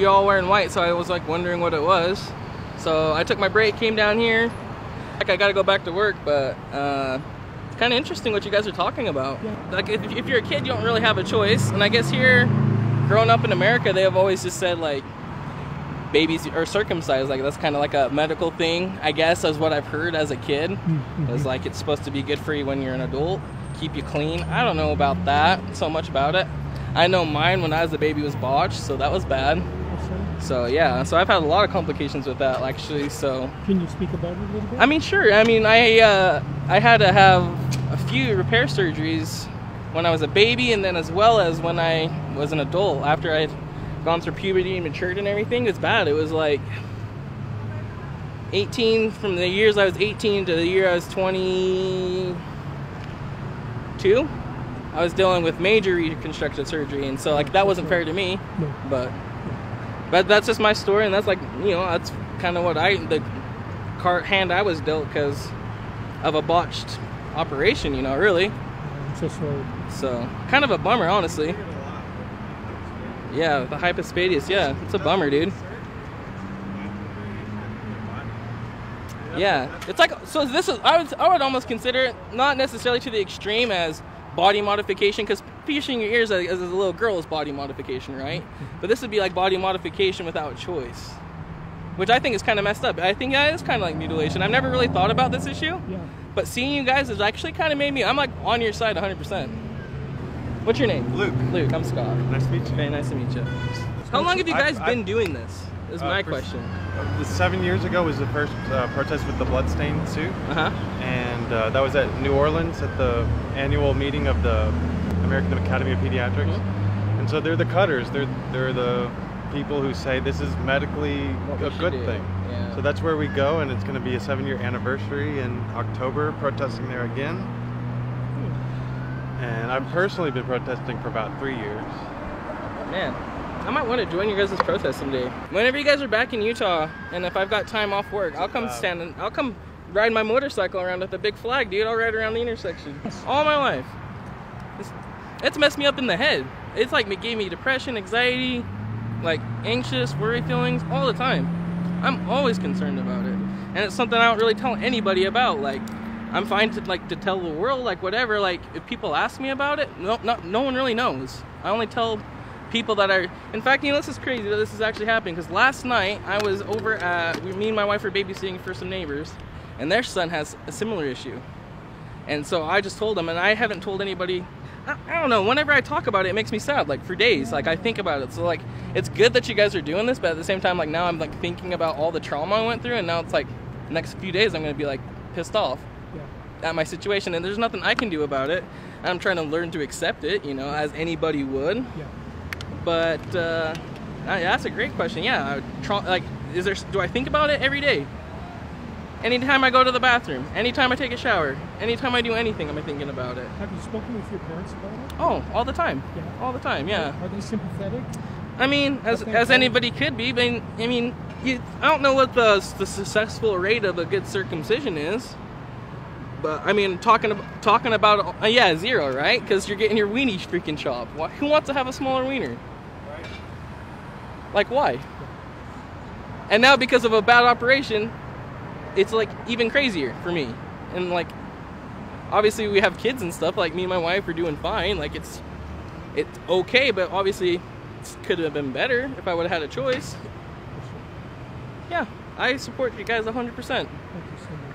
you're all wearing white, so I was like wondering what it was. So I took my break, came down here. Like I gotta go back to work, but it's kind of interesting what you guys are talking about. Yeah. Like if you're a kid, you don't really have a choice. And I guess here, growing up in America, they have always just said like babies are circumcised. Like that's kind of like a medical thing, I guess, is what I've heard as a kid. It's like it's supposed to be good for you when you're an adult, keep you clean. I don't know about that, so much about it. I know mine when I was a baby was botched, so that was bad. So yeah, so I've had a lot of complications with that actually. So can you speak about it a little bit? I mean, sure. I mean, I had to have a few repair surgeries when I was a baby, and then as well as when I was an adult. After I'd gone through puberty and matured and everything, it's bad. It was like 18 from the years I was 18 to the year I was 22. I was dealing with major reconstructive surgery, and so like that wasn't fair to me. No. But that's just my story, and that's like, you know, that's kind of what the hand I was dealt because of a botched operation, you know, really. I'm so sorry. So kind of a bummer, honestly. Yeah, the hypospadias, yeah, it's a bummer, dude. Yeah, it's like, so this is, I would almost consider it not necessarily to the extreme as body modification, because piercing your ears as a little girl is body modification, right? But this would be like body modification without choice, which I think is kind of messed up. I think that is kind of like mutilation. I've never really thought about this issue, but seeing you guys has actually kind of made me, I'm like on your side 100%. What's your name? Luke. Luke, I'm Scott. Nice to meet you. Very nice to meet you. How long have you guys been doing this? Is my question. 7 years ago was the first protest with the bloodstained suit. And that was at New Orleans at the annual meeting of the American Academy of Pediatrics. And so they're the cutters. They're the people who say this is medically a good thing. Yeah. So that's where we go, and it's going to be a 7-year anniversary in October, protesting there again. And I've personally been protesting for about 3 years. Man, I might want to join you guys' protest someday. Whenever you guys are back in Utah, and if I've got time off work, I'll come I'll come ride my motorcycle around with a big flag, dude. I'll ride around the intersection all my life. It's messed me up in the head. It's like it gave me depression, anxiety, like anxious, worry feelings all the time. I'm always concerned about it, and it's something I don't really tell anybody about. Like, I'm fine to tell the world, like whatever. Like if people ask me about it, no one really knows. I only tell people that are, in fact, you know, this is crazy that this is actually happening, because last night I was over at, me and my wife were babysitting for some neighbors, and their son has a similar issue. And so I just told them, and I haven't told anybody. I don't know, whenever I talk about it, it makes me sad, like for days. Like I think about it. So like, it's good that you guys are doing this, but at the same time, like now I'm like thinking about all the trauma I went through, and now it's like the next few days I'm gonna be like pissed off at my situation, and there's nothing I can do about it. I'm trying to learn to accept it, you know, as anybody would. But that's a great question. Yeah, like, do I think about it every day? Anytime I go to the bathroom, anytime I take a shower, anytime I do anything, I'm thinking about it. Have you spoken with your parents about it? Oh, all the time. All the time, yeah. Are they sympathetic? I mean, as anybody could be, but I mean, I don't know what the successful rate of a good circumcision is. But I mean, talking about yeah, 0, right? Because you're getting your weenie freaking chopped. Who wants to have a smaller wiener? Like, why? And now because of a bad operation, it's like even crazier for me. And like, obviously we have kids and stuff. Like me and my wife are doing fine. Like it's okay, but obviously it could have been better if I would have had a choice. Yeah, I support you guys 100%. Thank you so much.